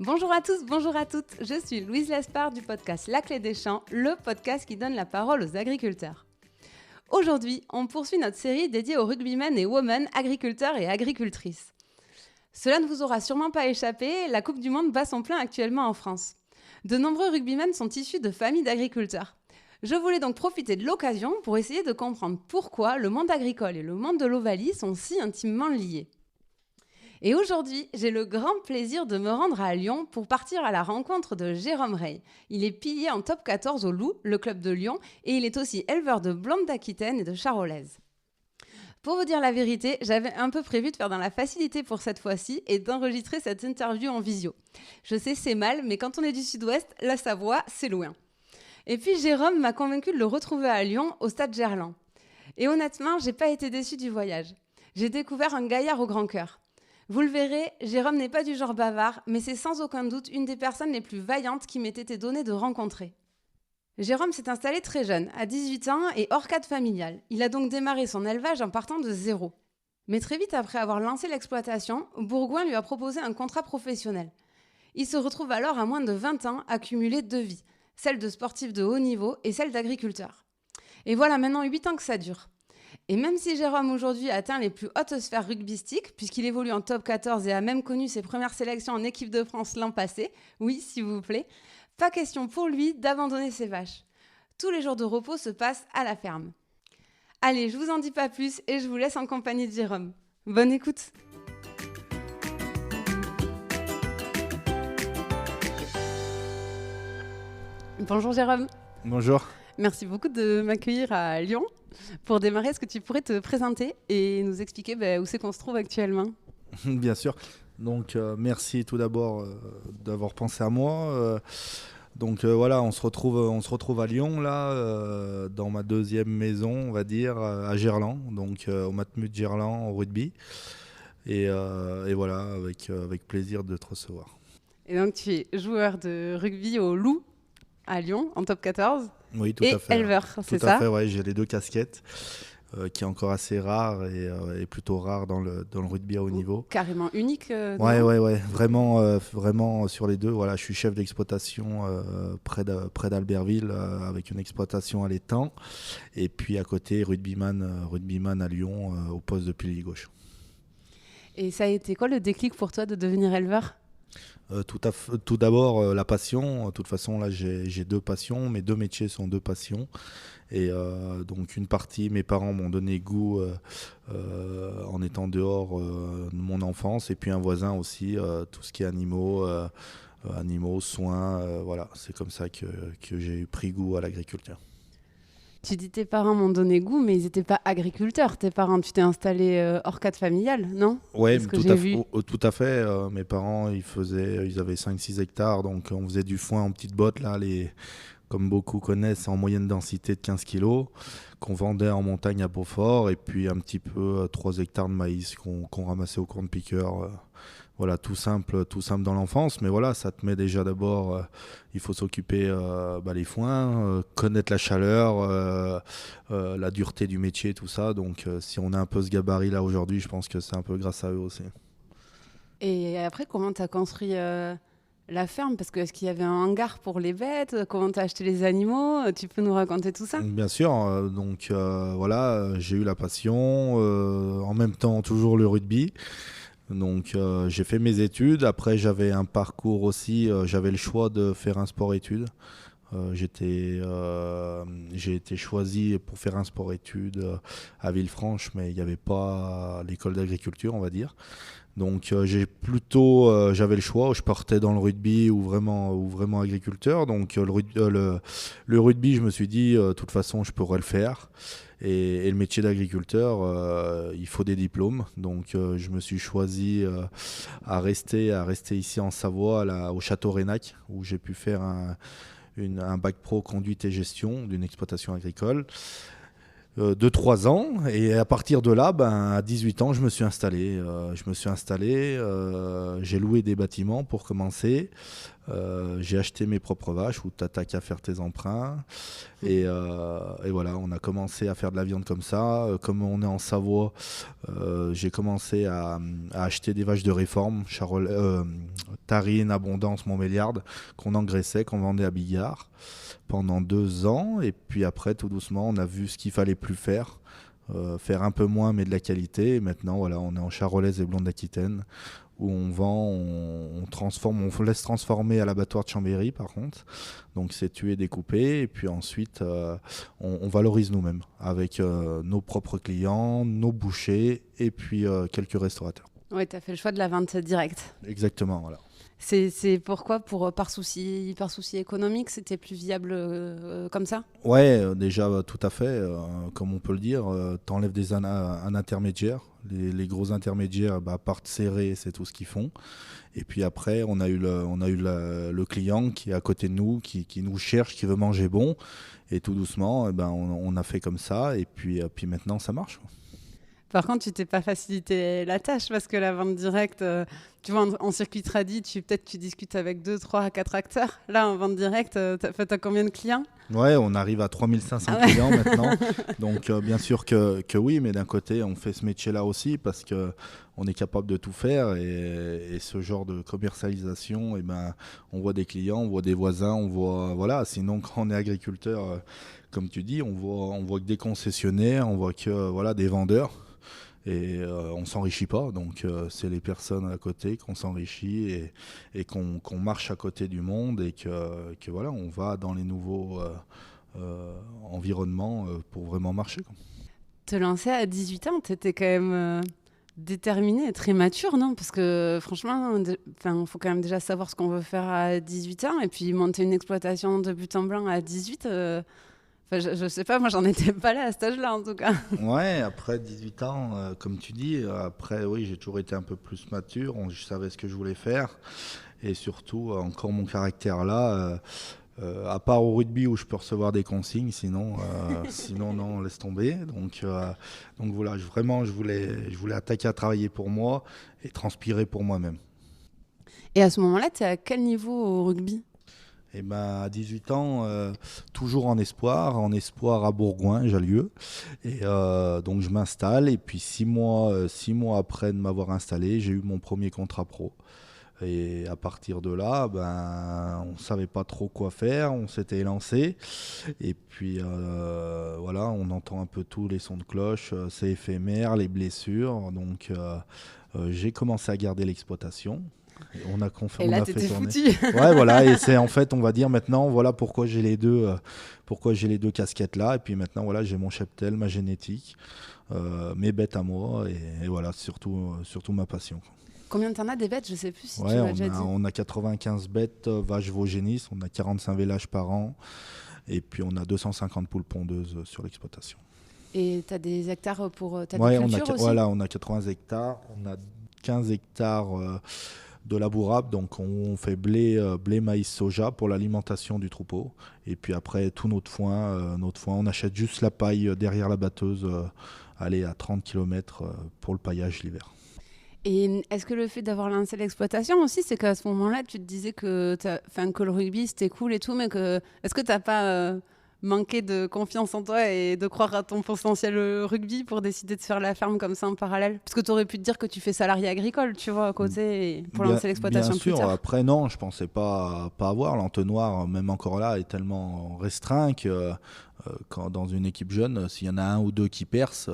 Bonjour à tous, bonjour à toutes. Je suis Louise Lespard du podcast La Clé des Champs, le podcast qui donne la parole aux agriculteurs. Aujourd'hui, on poursuit notre série dédiée aux rugbymen et women agriculteurs et agricultrices. Cela ne vous aura sûrement pas échappé, la Coupe du Monde bat son plein actuellement en France. De nombreux rugbymen sont issus de familles d'agriculteurs. Je voulais donc profiter de l'occasion pour essayer de comprendre pourquoi le monde agricole et le monde de l'Ovalie sont si intimement liés. Et aujourd'hui, j'ai le grand plaisir de me rendre à Lyon pour partir à la rencontre de Jérôme Rey. Il est pilier en top 14 au Loup, le club de Lyon, et il est aussi éleveur de blondes d'Aquitaine et de charolaises. Pour vous dire la vérité, j'avais un peu prévu de faire dans la facilité pour cette fois-ci et d'enregistrer cette interview en visio. Je sais, c'est mal, mais quand on est du sud-ouest, la Savoie, c'est loin. Et puis Jérôme m'a convaincu de le retrouver à Lyon, au stade Gerland. Et honnêtement, j'ai pas été déçue du voyage. J'ai découvert un gaillard au grand cœur. Vous le verrez, Jérôme n'est pas du genre bavard, mais c'est sans aucun doute une des personnes les plus vaillantes qui m'ait été donnée de rencontrer. Jérôme s'est installé très jeune, à 18 ans et hors cadre familial. Il a donc démarré son élevage en partant de zéro. Mais très vite après avoir lancé l'exploitation, Bourgoin lui a proposé un contrat professionnel. Il se retrouve alors à moins de 20 ans à cumuler deux vies, celle de sportif de haut niveau et celle d'agriculteur. Et voilà maintenant 8 ans que ça dure. Et même si Jérôme aujourd'hui atteint les plus hautes sphères rugbystiques, puisqu'il évolue en top 14 et a même connu ses premières sélections en équipe de France l'an passé, oui s'il vous plaît, pas question pour lui d'abandonner ses vaches. Tous les jours de repos se passent à la ferme. Allez, je vous en dis pas plus et je vous laisse en compagnie de Jérôme. Bonne écoute. Bonjour Jérôme. Bonjour. Merci beaucoup de m'accueillir à Lyon. Pour démarrer, est-ce que tu pourrais te présenter et nous expliquer où c'est qu'on se trouve actuellement ? Bien sûr. Donc, merci tout d'abord d'avoir pensé à moi. Voilà, on se retrouve à Lyon, là, dans ma deuxième maison, on va dire, à Gerland, donc au Matmut Gerland, au rugby. Et voilà, avec plaisir de te recevoir. Et donc, tu es joueur de rugby au Loup, à Lyon, en top 14. Oui, tout à fait. Et éleveur, c'est ça ? Tout à fait, ouais, j'ai les deux casquettes, qui est encore assez rare et plutôt rare dans le rugby à haut niveau. Carrément unique. Ouais, vraiment sur les deux. Voilà, je suis chef d'exploitation près d'Albertville, avec une exploitation à l'étang. Et puis à côté, rugbyman à Lyon, au poste de pilier gauche. Et ça a été quoi le déclic pour toi de devenir éleveur ? Tout d'abord, la passion. De toute façon, là, j'ai deux passions. Mes deux métiers sont deux passions. Et donc, une partie, mes parents m'ont donné goût en étant dehors de mon enfance. Et puis, un voisin aussi, tout ce qui est animaux, soins. Voilà, c'est comme ça que j'ai pris goût à l'agriculture. Tu dis tes parents m'ont donné goût, mais ils n'étaient pas agriculteurs, tes parents. Tu t'es installé hors cadre familial, non ? Oui, tout à fait. Mes parents, ils avaient 5-6 hectares, donc on faisait du foin en petites bottes, là, comme beaucoup connaissent, en moyenne densité de 15 kilos, qu'on vendait en montagne à Beaufort, et puis un petit peu 3 hectares de maïs qu'on ramassait au corne-piqueur. Voilà, tout simple dans l'enfance, mais voilà, ça te met déjà d'abord, il faut s'occuper les foins, connaître la chaleur, la dureté du métier, tout ça. Donc si on a un peu ce gabarit là aujourd'hui, je pense que c'est un peu grâce à eux aussi. Et après, comment tu as construit la ferme ? Parce que est-ce qu'il y avait un hangar pour les bêtes ? Comment tu as acheté les animaux ? Tu peux nous raconter tout ça ? Bien sûr, voilà, j'ai eu la passion, en même temps toujours le rugby. Donc j'ai fait mes études. Après j'avais un parcours aussi, j'avais le choix de faire un sport-études. J'ai été choisi pour faire un sport-études à Villefranche, mais il n'y avait pas l'école d'agriculture, on va dire. Donc j'avais le choix, je partais dans le rugby ou vraiment agriculteur. Donc le rugby, je me suis dit, de toute façon, je pourrais le faire. Et le métier d'agriculteur, il faut des diplômes. Donc je me suis choisi à rester ici en Savoie, au Château Reynac, où j'ai pu faire un bac pro conduite et gestion d'une exploitation agricole. De 3 ans, et à partir de là, à 18 ans, je me suis installé. J'ai loué des bâtiments pour commencer. J'ai acheté mes propres vaches où tu n'as qu'à faire tes emprunts. Et voilà, on a commencé à faire de la viande comme ça. Comme on est en Savoie, j'ai commencé à acheter des vaches de réforme, Tarine, Abondance, Montbéliarde, qu'on engraissait, qu'on vendait à Bigard pendant 2 ans. Et puis après, tout doucement, on a vu ce qu'il fallait plus faire. Faire un peu moins mais de la qualité. Et maintenant, voilà, on est en charolaise et blonde d'Aquitaine où on vend, on transforme, on laisse transformer à l'abattoir de Chambéry par contre. Donc c'est tué, découpé et puis ensuite on valorise nous-mêmes avec nos propres clients, nos bouchers et puis quelques restaurateurs. Oui, tu as fait le choix de la vente directe. Exactement, voilà. C'est pourquoi par souci économique, c'était plus viable comme ça? Ouais, déjà tout à fait. Comme on peut le dire, t'enlèves un intermédiaire. Les gros intermédiaires partent serrer, c'est tout ce qu'ils font. Et puis après, on a eu le client qui est à côté de nous, qui nous cherche, qui veut manger bon. Et tout doucement, on a fait comme ça. Et puis maintenant, ça marche. Par contre, tu t'es pas facilité la tâche parce que la vente directe, tu vois, en circuit tradi, peut-être tu discutes avec 2, 3, 4 acteurs. Là, en vente directe, t'as combien de clients? Ouais, on arrive à 3500 clients maintenant. Donc, bien sûr que oui, mais d'un côté, on fait ce métier-là aussi parce qu'on est capable de tout faire. Et ce genre de commercialisation, on voit des clients, on voit des voisins, on voit. Voilà, sinon, quand on est agriculteur, comme tu dis, on voit que des concessionnaires, on voit que des vendeurs. Et on ne s'enrichit pas, donc c'est les personnes à côté qu'on s'enrichit et qu'on marche à côté du monde et que voilà, on va dans les nouveaux environnements pour vraiment marcher, quoi. Te lancer à 18 ans, tu étais quand même déterminé et très mature, non? Parce que franchement, il faut quand même déjà savoir ce qu'on veut faire à 18 ans et puis monter une exploitation de but en blanc à 18. Je sais pas, moi j'en étais pas là à cet âge-là en tout cas. Ouais, après 18 ans, comme tu dis, après oui, j'ai toujours été un peu plus mature, je savais ce que je voulais faire et surtout encore mon caractère là, à part au rugby où je peux recevoir des consignes, sinon non, laisse tomber. Donc voilà, je voulais attaquer à travailler pour moi et transpirer pour moi-même. Et à ce moment-là, tu es à quel niveau au rugby ? Et à 18 ans, toujours en espoir à Bourgoin, Jallieu. Et donc je m'installe. Et puis 6 mois après de m'avoir installé, j'ai eu mon premier contrat pro. Et à partir de là, on ne savait pas trop quoi faire, on s'était lancé. Et puis voilà, on entend un peu tous les sons de cloche, c'est éphémère, les blessures. Donc j'ai commencé à garder l'exploitation. Et là, t'étais foutu. Ouais, voilà, et c'est en fait, on va dire maintenant, voilà pourquoi j'ai les deux casquettes là. Et puis maintenant, voilà, j'ai mon cheptel, ma génétique, mes bêtes à moi, et voilà, surtout ma passion. Combien t'en as des bêtes? Je sais plus si tu l'as déjà dit. On a 95 bêtes, vaches Vaugénis, on a 45 vélages par an, et puis on a 250 poules pondeuses sur l'exploitation. Et t'as des hectares pour des cultures aussi? Voilà, on a 80 hectares, on a 15 hectares de labourable, donc on fait blé, maïs, soja pour l'alimentation du troupeau. Et puis après, tout notre foin, on achète juste la paille derrière la batteuse, à 30 km pour le paillage l'hiver. Et est-ce que le fait d'avoir lancé l'exploitation aussi, c'est qu'à ce moment-là, tu te disais que le rugby c'était cool et tout, mais est-ce que t'as pas manqué de confiance en toi et de croire à ton potentiel rugby pour décider de faire la ferme comme ça en parallèle? Parce que tu aurais pu te dire que tu fais salarié agricole, tu vois, à côté, pour lancer l'exploitation plus tard. Bien sûr, après non, je pensais pas avoir. L'entonnoir, même encore là, est tellement restreint que quand dans une équipe jeune, s'il y en a un ou deux qui percent,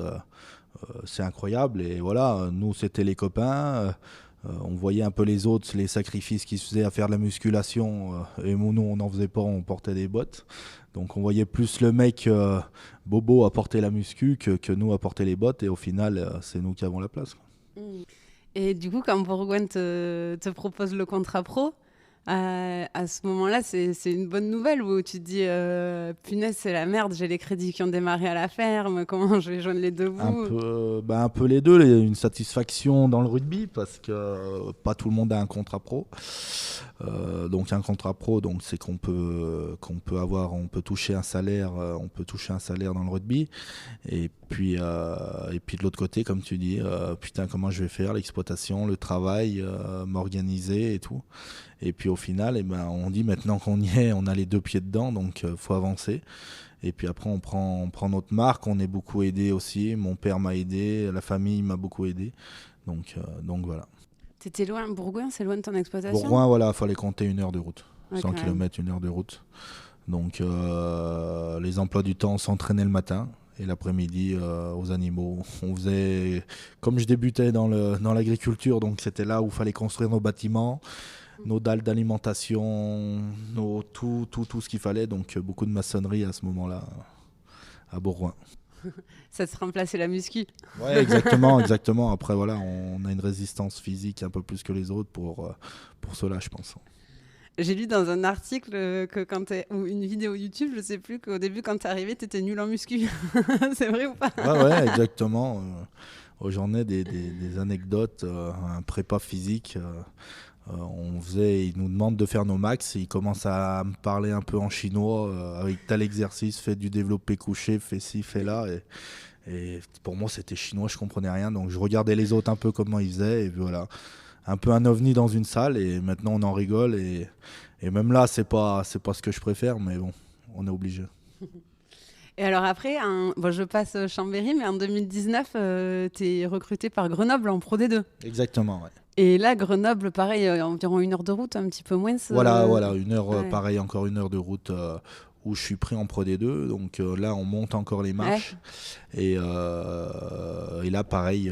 c'est incroyable. Et voilà, nous c'était les copains. On voyait un peu les autres, les sacrifices qu'ils se faisaient à faire de la musculation. Et nous, on n'en faisait pas, on portait des bottes. Donc on voyait plus le mec bobo à porter la muscu que nous à porter les bottes. Et au final, c'est nous qui avons la place, quoi. Et du coup, quand Bourgoin te propose le contrat pro, à ce moment-là, c'est une bonne nouvelle où tu te dis punaise, c'est la merde, j'ai les crédits qui ont démarré à la ferme, comment je vais joindre les deux bouts? Un peu les deux, une satisfaction dans le rugby parce que pas tout le monde a un contrat pro. Donc un contrat pro, donc c'est qu'on peut on peut toucher un salaire, dans le rugby. Et puis de l'autre côté, comme tu dis, putain, comment je vais faire l'exploitation, le travail, m'organiser et tout. Et puis au final, on dit maintenant qu'on y est, on a les deux pieds dedans, donc faut avancer. Et puis après, on prend notre marque. On est beaucoup aidé aussi. Mon père m'a aidé, la famille m'a beaucoup aidé. Donc voilà. T'étais loin, Bourgoin, c'est loin de ton exploitation? Bourgoin, voilà, il fallait compter 1 heure de route. Ouais, 100 km, 1 heure de route. Donc les emplois du temps, on s'entraînait le matin. Et l'après-midi, aux animaux. On faisait, comme je débutais dans l'agriculture, donc c'était là où il fallait construire nos bâtiments, nos dalles d'alimentation, tout ce qu'il fallait. Donc beaucoup de maçonnerie à ce moment-là, à Bourgoin. Ça te remplaçait la muscu. Ouais, exactement. Après, voilà, on a une résistance physique un peu plus que les autres pour cela, je pense. J'ai lu dans un article ou une vidéo YouTube, je sais plus, qu'au début, quand t'es arrivé, t'étais nul en muscu. C'est vrai ou pas? Ouais, exactement. J'en ai des anecdotes. Un prépa physique, il nous demande de faire nos max. Il commence à me parler un peu en chinois, avec tel exercice, fais du développé couché, fais ci, fais là. Et pour moi, c'était chinois, je comprenais rien. Donc je regardais les autres un peu comment ils faisaient. Et voilà. Un peu un ovni dans une salle, et maintenant on en rigole, et même là c'est pas ce que je préfère, mais bon, on est obligé. Et alors après, je passe Chambéry, mais en 2019, t'es recruté par Grenoble en Pro D2. Exactement, ouais. Et là, Grenoble, pareil, environ 1 heure de route, un petit peu moins. Voilà, 1 heure, ouais. Pareil, encore 1 heure de route, où je suis pris en Pro D2, donc là on monte encore les marches, ouais. Et là pareil,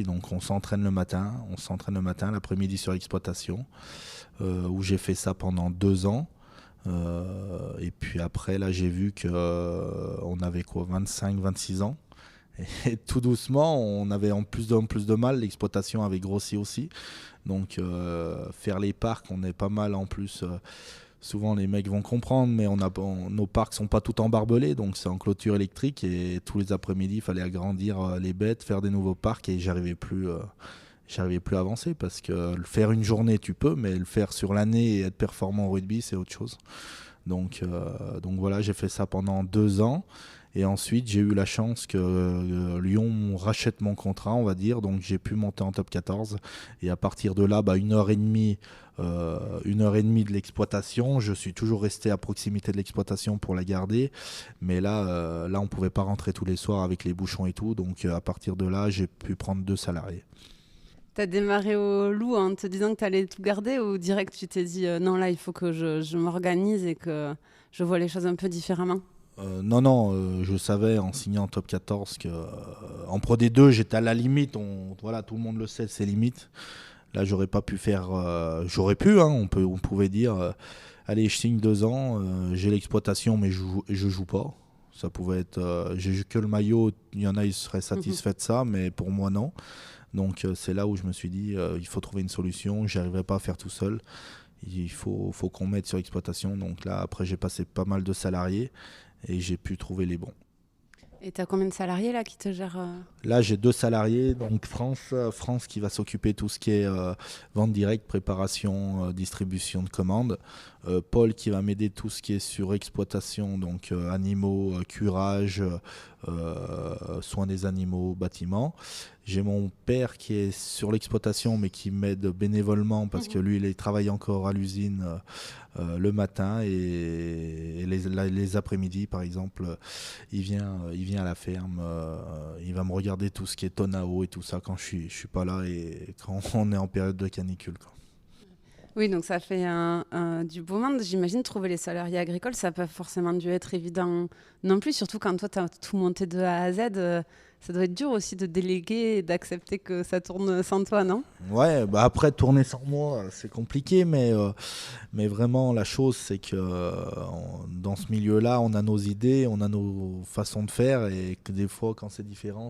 donc on s'entraîne le matin, l'après-midi sur l'exploitation, où j'ai fait ça pendant 2 ans. Et puis après, là, j'ai vu qu'on avait 25-26 ans. Et tout doucement, on avait en plus de mal. L'exploitation avait grossi aussi. Donc, faire les parcs, on est pas mal en plus. Souvent, les mecs vont comprendre, mais nos parcs sont pas tout embarbelés. Donc, c'est en clôture électrique. Et tous les après-midi, il fallait agrandir les bêtes, faire des nouveaux parcs. Et j'arrivais plus à avancer, parce que le faire une journée tu peux, mais le faire sur l'année et être performant au rugby, c'est autre chose. Donc voilà, j'ai fait ça pendant 2 ans, et ensuite j'ai eu la chance que Lyon rachète mon contrat, on va dire. Donc j'ai pu monter en top 14, et à partir de là, 1h30 de l'exploitation. Je suis toujours resté à proximité de l'exploitation pour la garder, mais là on pouvait pas rentrer tous les soirs avec les bouchons et tout. Donc à partir de là, j'ai pu prendre 2 salariés. T'as démarré au loup en te disant que t'allais tout garder, ou direct tu t'es dit non, là il faut que je m'organise et que je vois les choses un peu différemment? Non, je savais en signant en top 14 qu'en Pro D2 j'étais à la limite. Voilà, tout le monde le sait, c'est limite. Là j'aurais pas pu faire, j'aurais pu, hein, on pouvait dire allez, je signe 2 ans, j'ai l'exploitation mais je joue pas. Ça pouvait être, j'ai que le maillot, il y en a ils seraient satisfaits de ça, mais pour moi non. Donc c'est là où je me suis dit il faut trouver une solution, j'y arriverai pas à faire tout seul, il faut qu'on mette sur l'exploitation. Donc là après j'ai passé pas mal de salariés et j'ai pu trouver les bons. Et t'as combien de salariés là qui te gèrent Là j'ai 2 salariés, donc France qui va s'occuper de tout ce qui est vente directe, préparation, distribution de commandes. Paul qui va m'aider tout ce qui est sur exploitation, donc animaux, curage, soins des animaux, bâtiments. J'ai mon père qui est sur l'exploitation mais qui m'aide bénévolement, parce que lui il travaille encore à l'usine le matin, et les après-midi par exemple il vient à la ferme, il va me regarder tout ce qui est tonne à eau et tout ça quand je suis pas là, et quand on est en période de canicule, quoi. Oui, donc ça fait du beau monde. J'imagine trouver les salariés agricoles, ça n'a pas forcément dû être évident non plus, surtout quand toi, tu as tout monté de A à Z. Ça doit être dur aussi de déléguer et d'accepter que ça tourne sans toi, non? Ouais, après, tourner sans moi, c'est compliqué, mais vraiment, la chose, c'est que dans ce milieu-là, on a nos idées, on a nos façons de faire, et que des fois, quand c'est différent,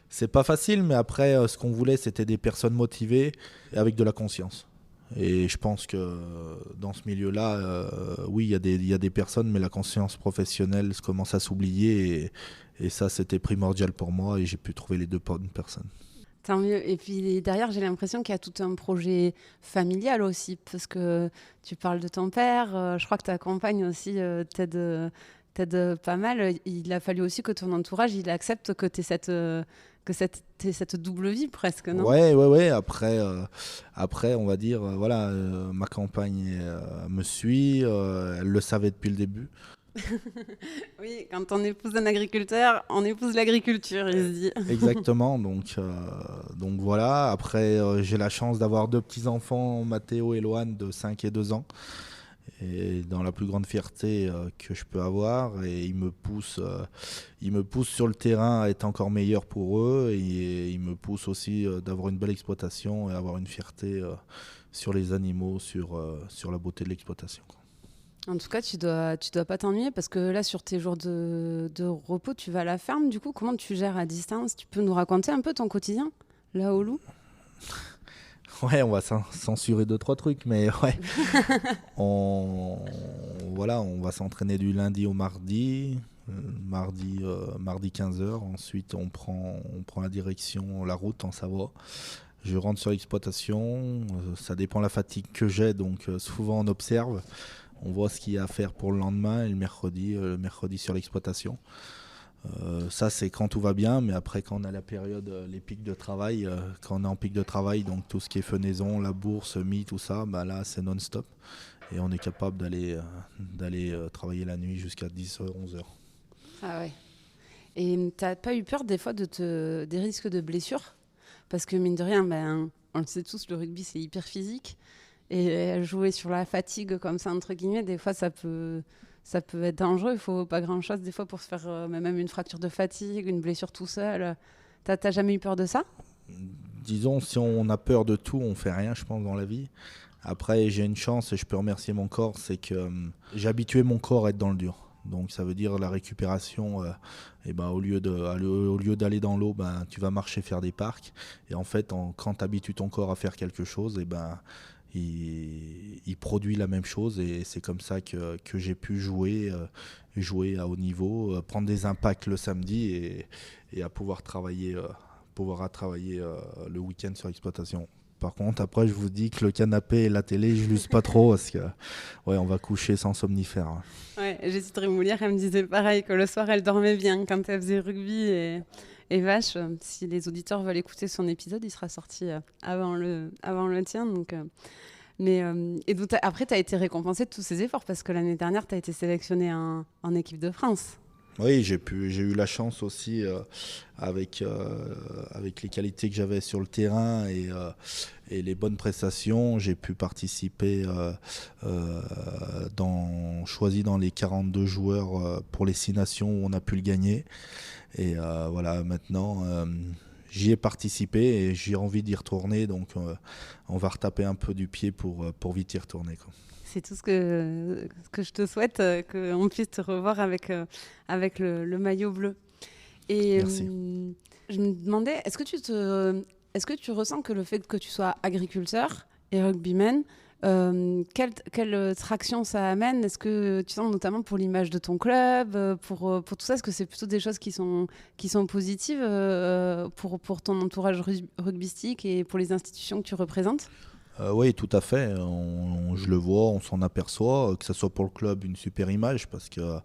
c'est pas facile. Mais après, ce qu'on voulait, c'était des personnes motivées et avec de la conscience. Et je pense que dans ce milieu-là, oui, il y a des personnes, mais la conscience professionnelle commence à s'oublier. Et ça, c'était primordial pour moi, et j'ai pu trouver les 2 bonnes personnes. Tant mieux. Et puis derrière, j'ai l'impression qu'il y a tout un projet familial aussi, parce que tu parles de ton père, je crois que ta compagne aussi t'aide pas mal. Il a fallu aussi que ton entourage, il accepte que t'aies cette double vie presque, non? Ouais. Après, on va dire, voilà, ma compagne me suit, elle le savait depuis le début. Oui, quand on épouse un agriculteur, on épouse l'agriculture, il se dit. Exactement, donc voilà. Après, j'ai la chance d'avoir deux petits-enfants, Mathéo et Loane, de 5 et 2 ans. Et dans la plus grande fierté que je peux avoir, et ils me poussent sur le terrain à être encore meilleur pour eux, et ils me poussent aussi d'avoir une belle exploitation et avoir une fierté sur les animaux, sur la beauté de l'exploitation, quoi. En tout cas, tu dois pas t'ennuyer parce que là, sur tes jours de repos, tu vas à la ferme. Du coup, comment tu gères à distance? Tu peux nous raconter un peu ton quotidien, là, au loup? Ouais, on va censurer deux, trois trucs, mais ouais. on, voilà, on va s'entraîner du lundi au mardi. Mardi 15h. Ensuite, on prend la direction, la route en Savoie. Je rentre sur l'exploitation. Ça dépend de la fatigue que j'ai, donc souvent on observe. On voit ce qu'il y a à faire pour le lendemain et le mercredi sur l'exploitation. Ça, c'est quand tout va bien, mais après, quand on a la période, les pics de travail, quand on est en pic de travail, donc tout ce qui est fenaison, la bourse, mie, tout ça, bah là, c'est non-stop. Et on est capable d'aller travailler la nuit jusqu'à 10h, 11h. Ah ouais. Et t'as pas eu peur des fois des risques de blessures? Parce que mine de rien, ben, on le sait tous, le rugby c'est hyper physique. Et jouer sur la fatigue comme ça, entre guillemets, des fois ça peut être dangereux. Il faut pas grand-chose des fois pour se faire même une fracture de fatigue, une blessure tout seul. T'as jamais eu peur de ça? Disons, si on a peur de tout, on fait rien, je pense, dans la vie. Après, j'ai une chance et je peux remercier mon corps, c'est que j'ai habitué mon corps à être dans le dur. Donc ça veut dire la récupération, et ben, au lieu d'aller dans l'eau, ben, tu vas marcher, faire des parcs. Et en fait, quand tu habitues ton corps à faire quelque chose, et ben, il produit la même chose. Et c'est comme ça que j'ai pu jouer à haut niveau, prendre des impacts le samedi et à pouvoir travailler, le week-end sur l'exploitation. Par contre, après, je vous dis que le canapé et la télé, je l'use pas trop parce que, ouais, on va coucher sans somnifère, hein. Ouais, Jessie Trémoulière, elle me disait pareil, que le soir, elle dormait bien quand elle faisait rugby et vache. Si les auditeurs veulent écouter son épisode, il sera sorti avant le tien. Et donc, après, tu as été récompensée de tous ces efforts parce que l'année dernière, tu as été sélectionnée en équipe de France. Oui, j'ai eu la chance aussi avec les qualités que j'avais sur le terrain et les bonnes prestations. J'ai pu participer choisi dans les 42 joueurs pour les 6 nations où on a pu le gagner. Et voilà, maintenant, j'y ai participé et j'ai envie d'y retourner. Donc, on va retaper un peu du pied pour vite y retourner, quoi. C'est tout ce que je te souhaite, qu'on puisse te revoir avec le maillot bleu. Et Merci. je me demandais, est-ce que tu ressens que le fait que tu sois agriculteur et rugbyman, quelle traction ça amène? Est-ce que tu sens notamment pour l'image de ton club, pour tout ça, est-ce que c'est plutôt des choses qui sont positives pour ton entourage rugbystique et pour les institutions que tu représentes? Oui, tout à fait. Je le vois, on s'en aperçoit, que ce soit pour le club une super image parce que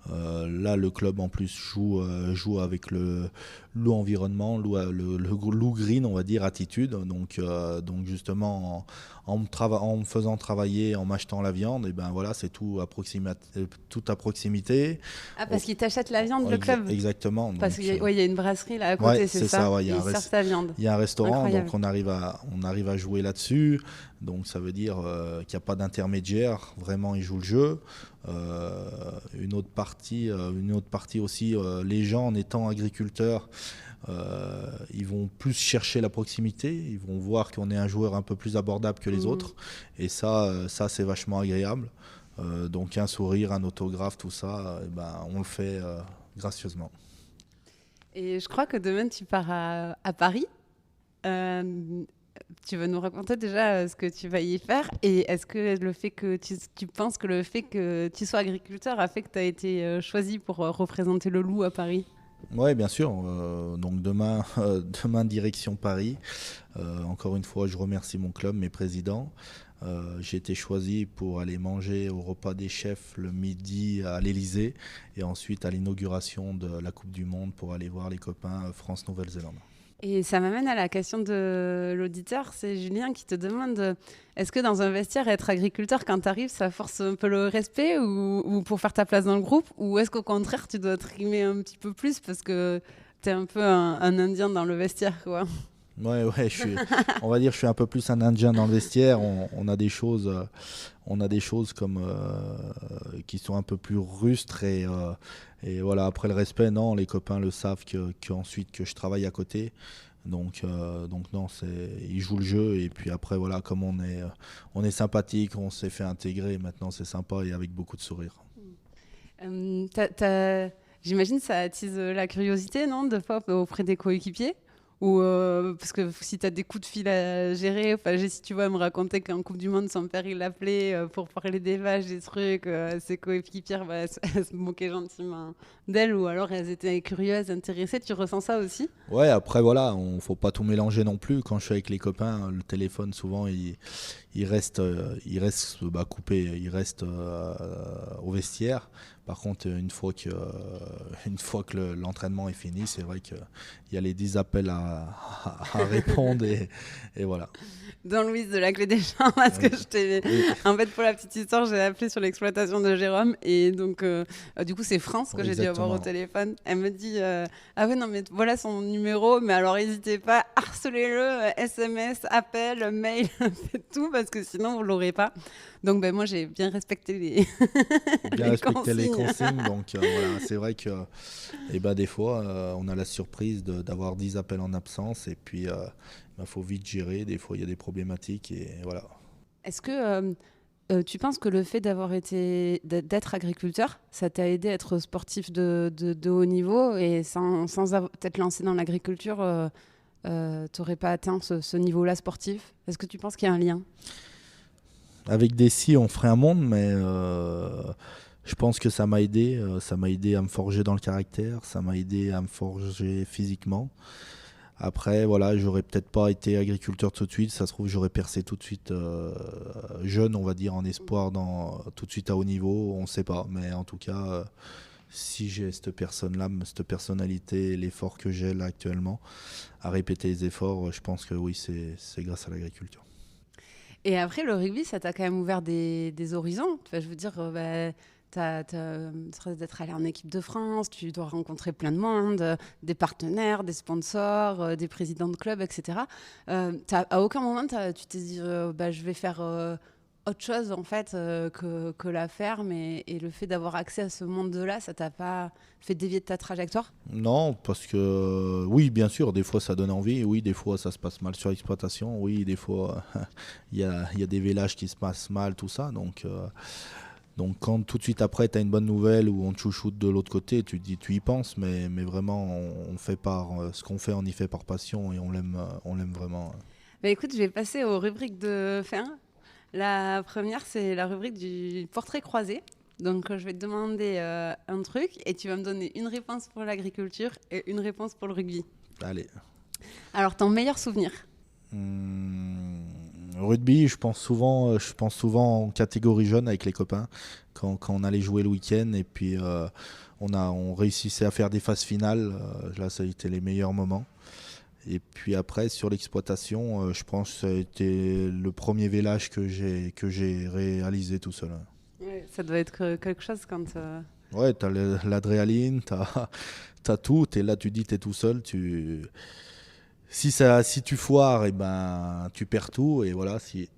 là, le club en plus joue avec le loup environnement, le loup green, on va dire, attitude. Donc justement, en me faisant travailler, en m'achetant la viande, et ben voilà, c'est tout à proximité. Ah, parce qu'ils t'achètent la viande, le club? Exactement. Parce qu'il y a une brasserie là à côté, Ouais, c'est ça, ouais, ils servent ta viande. il y a un restaurant, Incroyable. donc on arrive à jouer là-dessus. Donc ça veut dire qu'il n'y a pas d'intermédiaire, vraiment ils jouent le jeu. Une autre partie aussi, les gens en étant agriculteurs, ils vont plus chercher la proximité, ils vont voir qu'on est un joueur un peu plus abordable que les autres. Et ça c'est vachement agréable. Donc un sourire, un autographe, tout ça, on le fait gracieusement. Et je crois que demain tu pars à Paris. Tu vas nous raconter déjà ce que tu vas y faire, et est-ce que le fait que tu penses que le fait que tu sois agriculteur a fait que tu as été choisi pour représenter le loup à Paris? Oui, bien sûr. Donc demain, demain direction Paris. Encore une fois, je remercie mon club, mes présidents. J'ai été choisi pour aller manger au repas des chefs le midi à l'Elysée et ensuite à l'inauguration de la Coupe du Monde pour aller voir les copains France-Nouvelle-Zélande. Et ça m'amène à la question de l'auditeur, c'est Julien qui te demande est-ce que dans un vestiaire, être agriculteur, quand tu arrives, ça force un peu le respect ou pour faire ta place dans le groupe, ou est-ce qu'au contraire, tu dois trimer un petit peu plus parce que tu es un peu un Indien dans le vestiaire, quoi. Ouais, on va dire, je suis un peu plus un Indien dans le vestiaire. On a des choses, comme qui sont un peu plus rustres et voilà. Après le respect, non, les copains le savent qu'ensuite que je travaille à côté. Donc non, ils jouent le jeu et puis après voilà, comme on est sympathique, on s'est fait intégrer. Maintenant, c'est sympa et avec beaucoup de sourire. J'imagine que ça attise la curiosité, non, de fois auprès des coéquipiers. Ou parce que si tu as des coups de fil à gérer, si tu vois me raconter qu'en Coupe du Monde, son père il l'appelait pour parler des vaches, des trucs, ses coéquipières elles se moquaient gentiment d'elle ou alors elles étaient curieuses, intéressées. Tu ressens ça aussi? Ouais, après voilà, faut pas tout mélanger non plus. Quand je suis avec les copains, le téléphone souvent il reste coupé, il reste au vestiaire. Par contre, une fois que l'entraînement est fini, c'est vrai qu'il y a les 10 appels à répondre et voilà. Dans Louise de la Clé des Champs, parce que en fait, pour la petite histoire, j'ai appelé sur l'exploitation de Jérôme et donc du coup, c'est France que j'ai dû avoir au téléphone. Elle me dit ah ouais, non, mais voilà son numéro, mais alors n'hésitez pas, harcelez-le, SMS, appel, mail, faites tout parce que sinon vous l'aurez pas. Donc moi, j'ai bien respecté les les consignes. Donc voilà, c'est vrai que des fois, on a la surprise d'avoir 10 appels en absence et puis faut vite gérer. Des fois, il y a des problématiques et voilà. Est-ce que tu penses que le fait d'être agriculteur, ça t'a aidé à être sportif de haut niveau et sans t'être lancé dans l'agriculture, t'aurais pas atteint ce niveau-là sportif? Est-ce que tu penses qu'il y a un lien? Avec des si, on ferait un monde, mais je pense que ça m'a aidé. Ça m'a aidé à me forger dans le caractère, ça m'a aidé à me forger physiquement. Après, voilà, j'aurais peut-être pas été agriculteur tout de suite. Ça se trouve, j'aurais percé tout de suite jeune, on va dire, en espoir, tout de suite à haut niveau. On ne sait pas. Mais en tout cas, si j'ai cette personne-là, cette personnalité, l'effort que j'ai là actuellement, à répéter les efforts, je pense que oui, c'est grâce à l'agriculture. Et après, le rugby, ça t'a quand même ouvert des horizons. Enfin, je veux dire, d'être allé en équipe de France, tu dois rencontrer plein de monde, des partenaires, des sponsors, des présidents de clubs, etc. À aucun moment, tu t'es dit, je vais faire autre chose en fait que la ferme et le fait d'avoir accès à ce monde-là, ça t'a pas fait dévier de ta trajectoire? Non, parce que oui, bien sûr, des fois ça donne envie, oui, des fois ça se passe mal sur l'exploitation, oui, des fois il y a des vélages qui se passent mal, tout ça, donc quand tout de suite après tu as une bonne nouvelle ou on te chouchoute de l'autre côté, tu y penses, mais vraiment on fait ce qu'on fait, on y fait par passion et on l'aime vraiment. Écoute, je vais passer aux rubriques de fin. La première, c'est la rubrique du portrait croisé. Donc, je vais te demander un truc et tu vas me donner une réponse pour l'agriculture et une réponse pour le rugby. Allez. Alors, ton meilleur souvenir? Rugby, je pense souvent en catégorie jeune avec les copains quand on allait jouer le week-end et puis on réussissait à faire des phases finales. Là, ça a été les meilleurs moments. Et puis après, sur l'exploitation, je pense que ça a été le premier village que j'ai réalisé tout seul. Ouais, ça doit être quelque chose quand... Ouais, t'as l'adrénaline, t'as tout, et là tu dis t'es tout seul, si tu foires, tu perds tout, et voilà, si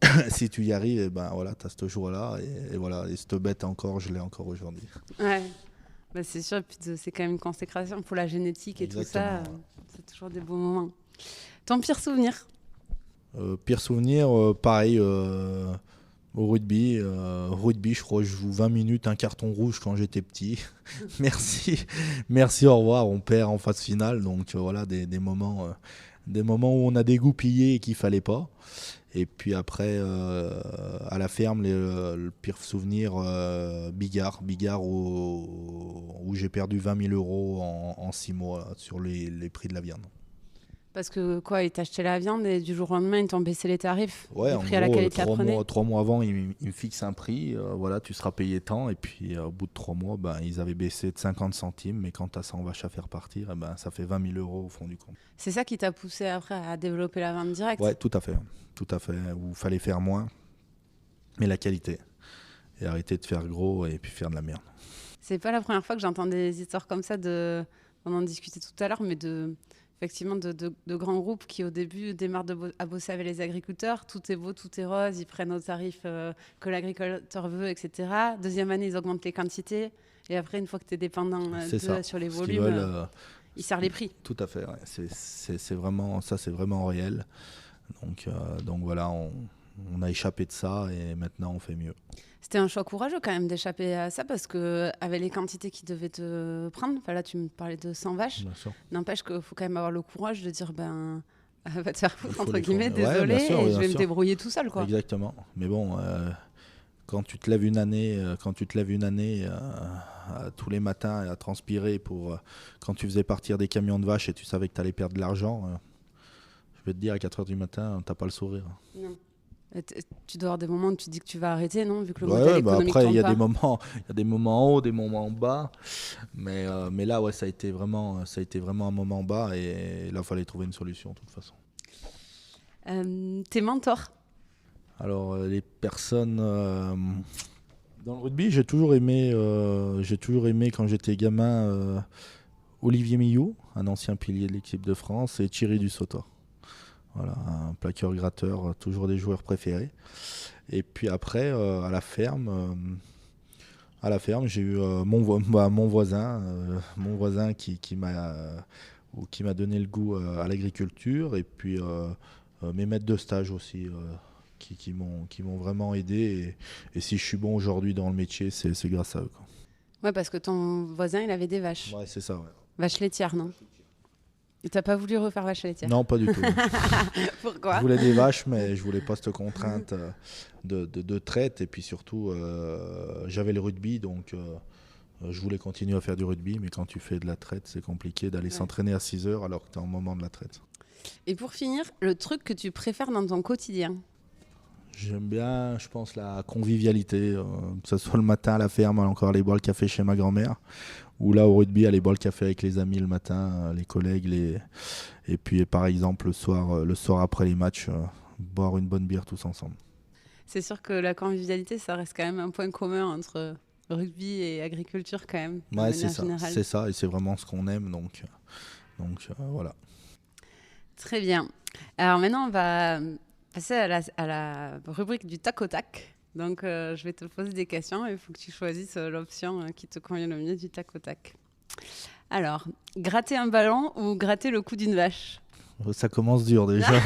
tu y arrives, voilà, t'as ce jour-là, et voilà, et cette bête encore, je l'ai encore aujourd'hui. Ouais, c'est sûr, et puis c'est quand même une consécration pour la génétique et Exactement, tout ça, c'est toujours des beaux moments. Ton pire souvenir? Pire souvenir, pareil, au rugby, je crois que je joue 20 minutes, un carton rouge quand j'étais petit. Merci, au revoir, on perd en phase finale, donc voilà, des moments des moments où on a dégoupillé et qu'il fallait pas. Et puis après, à la ferme, le pire souvenir, Bigard où j'ai perdu 20 000 euros en 6 mois sur les prix de la viande. Parce que quoi, ils t'achetaient la viande et du jour au lendemain, ils t'ont baissé les tarifs, Ouais, le en prix à laquelle gros, ils te la prenaient. 3 mois avant, ils me fixent un prix, voilà, tu seras payé tant. Et puis au bout de 3 mois, ben, ils avaient baissé de 50 centimes. Mais quand tu as 100 vaches à faire partir, eh ben, ça fait 20 000 euros au fond du compte. C'est ça qui t'a poussé après à développer la vente directe? Ouais, tout à fait. Tout à fait. Où il fallait faire moins, mais la qualité. Et arrêter de faire gros et puis faire de la merde. C'est pas la première fois que j'entends des histoires comme ça, on en discutait tout à l'heure, mais effectivement de grands groupes qui au début démarrent à bosser avec les agriculteurs. Tout est beau, tout est rose, ils prennent au tarif que l'agriculteur veut, etc. Deuxième année, ils augmentent les quantités. Et après, une fois que tu es dépendant sur les volumes, ils serrent les prix. Tout à fait, ouais. C'est vraiment, ça, c'est vraiment réel. Donc voilà, on a échappé de ça et maintenant on fait mieux. C'était un choix courageux quand même d'échapper à ça parce que avec les quantités qu'ils devaient te prendre, là tu me parlais de 100 vaches, n'empêche qu'il faut quand même avoir le courage de dire va te faire foutre entre guillemets, désolé, et je vais me débrouiller tout seul, quoi. Exactement, mais bon, quand tu te lèves une année, tous les matins à transpirer quand tu faisais partir des camions de vaches et tu savais que tu allais perdre de l'argent, je vais te dire à 4h du matin, t'as pas le sourire. Non. Tu dois avoir des moments où tu dis que tu vas arrêter, non, vu que le modèle économique après, il y a des moments en haut, des moments en bas, mais là, ouais, ça a été vraiment un moment bas et là, il fallait trouver une solution de toute façon. Tes mentors? Alors, les personnes dans le rugby, j'ai toujours aimé quand j'étais gamin Olivier Millot, un ancien pilier de l'équipe de France, et Thierry Dussautoir. Voilà, un plaqueur-gratteur, toujours des joueurs préférés. Et puis après, à la ferme, j'ai eu mon voisin qui m'a donné le goût à l'agriculture, et puis mes maîtres de stage aussi, qui m'ont vraiment aidé. Et si je suis bon aujourd'hui dans le métier, c'est grâce à eux, quoi. Ouais, parce que ton voisin, il avait des vaches. Ouais, c'est ça, ouais. Vaches laitières, non? Et t'as pas voulu refaire vache laitière? Non, pas du tout. Pourquoi? Je voulais des vaches, mais je voulais pas cette contrainte de traite. Et puis surtout, j'avais le rugby, donc je voulais continuer à faire du rugby. Mais quand tu fais de la traite, c'est compliqué d'aller s'entraîner à 6h alors que tu es en moment de la traite. Et pour finir, le truc que tu préfères dans ton quotidien? J'aime bien, je pense, la convivialité, que ce soit le matin à la ferme, encore aller boire le café chez ma grand-mère, ou là au rugby, aller boire le café avec les amis le matin, les collègues, et puis par exemple le soir après les matchs, boire une bonne bière tous ensemble. C'est sûr que la convivialité, ça reste quand même un point commun entre rugby et agriculture quand même. Ouais, c'est ça, et c'est vraiment ce qu'on aime, donc voilà. Très bien. Alors maintenant, on va passer à la rubrique du tac au tac. Donc, je vais te poser des questions et il faut que tu choisisses l'option qui te convient le mieux du tac au tac. Alors, gratter un ballon ou gratter le cou d'une vache? Ça commence dur déjà.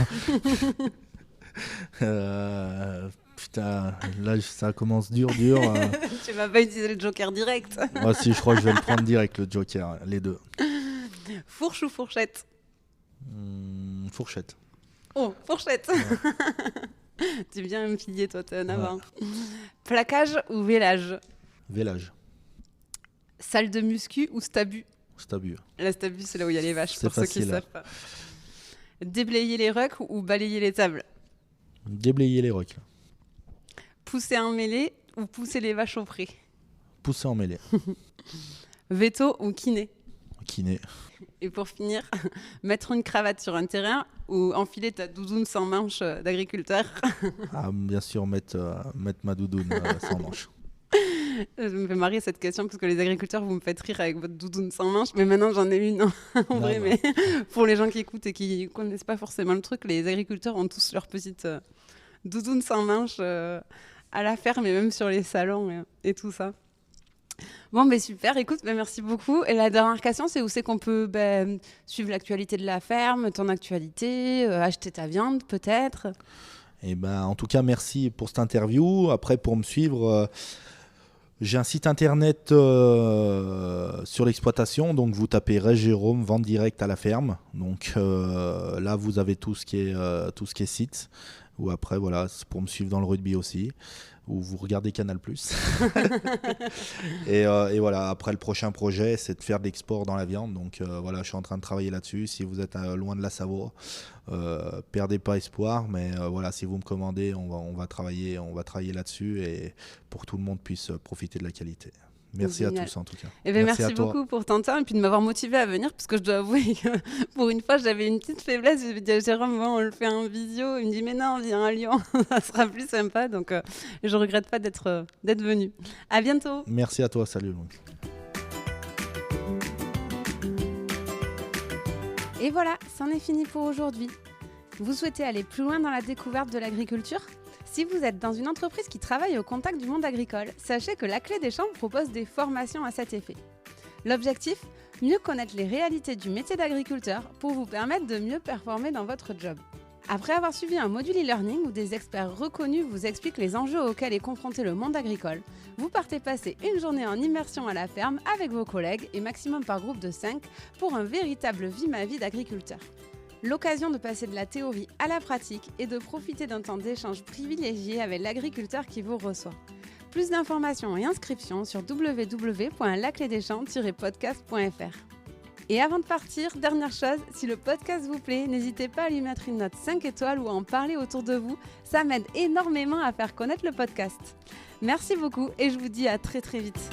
Putain, là ça commence dur. Tu vas pas utiliser le joker direct? Moi aussi, je crois que je vais le prendre direct, le joker, les deux. Fourche ou fourchette? Fourchette. Oh, fourchette. Ouais. Tu viens me piller, toi, t'es en avant. Ouais. Plaquage ou vélage? Vélage. Salle de muscu ou stabu? Stabu. La stabu, c'est là où il y a les vaches, pour facile, ceux qui ne savent pas. Déblayer les rucks ou balayer les tables? Déblayer les rucks. Pousser en mêlée ou pousser les vaches au pré? Pousser en mêlée. Veto ou kiné? Kiné. Et pour finir, mettre une cravate sur un terrain ou enfiler ta doudoune sans manche d'agriculteur? Ah, bien sûr, mettre ma doudoune sans manche. Je me fais marrer cette question parce que les agriculteurs, vous me faites rire avec votre doudoune sans manche, mais maintenant j'en ai une en vrai. Mais pour les gens qui écoutent et qui ne connaissent pas forcément le truc, les agriculteurs ont tous leur petite doudoune sans manche à la ferme et même sur les salons et tout ça. Bon, ben super, écoute, merci beaucoup. Et la dernière question, c'est où c'est qu'on peut suivre l'actualité de la ferme, ton actualité, acheter ta viande peut-être? En tout cas, merci pour cette interview. Après, pour me suivre, J'ai un site internet sur l'exploitation, donc vous tapez Ray Jérôme, vente directe à la ferme. Donc là, vous avez tout ce qui est site. Ou après, voilà, c'est pour me suivre dans le rugby aussi. Ou vous regardez Canal+. et voilà, après le prochain projet, c'est de faire de l'export dans la viande. Donc voilà, je suis en train de travailler là-dessus. Si vous êtes loin de la Savoie, perdez pas espoir. Mais voilà, si vous me commandez, on va travailler là-dessus et pour que tout le monde puisse profiter de la qualité. Merci Génial. à tous en tout cas. Eh bien, merci beaucoup pour ton temps et puis de m'avoir motivé à venir parce que je dois avouer que pour une fois j'avais une petite faiblesse. Je lui ai dit à Jérôme, bon, on le fait en visio. Il me dit mais non, viens à Lyon, ça sera plus sympa. Donc je regrette pas d'être venu. À bientôt. Merci à toi, salut Louis. Et voilà, c'en est fini pour aujourd'hui. Vous souhaitez aller plus loin dans la découverte de l'agriculture ? Si vous êtes dans une entreprise qui travaille au contact du monde agricole, sachez que la Clé des Champs propose des formations à cet effet. L'objectif ? Mieux connaître les réalités du métier d'agriculteur pour vous permettre de mieux performer dans votre job. Après avoir suivi un module e-learning où des experts reconnus vous expliquent les enjeux auxquels est confronté le monde agricole, vous partez passer une journée en immersion à la ferme avec vos collègues et maximum par groupe de 5 pour un véritable vie-ma-vie d'agriculteur. L'occasion de passer de la théorie à la pratique et de profiter d'un temps d'échange privilégié avec l'agriculteur qui vous reçoit. Plus d'informations et inscriptions sur www.laclédeschamps-podcast.fr. Et avant de partir, dernière chose, si le podcast vous plaît, n'hésitez pas à lui mettre une note 5 étoiles ou à en parler autour de vous, ça m'aide énormément à faire connaître le podcast. Merci beaucoup et je vous dis à très très vite.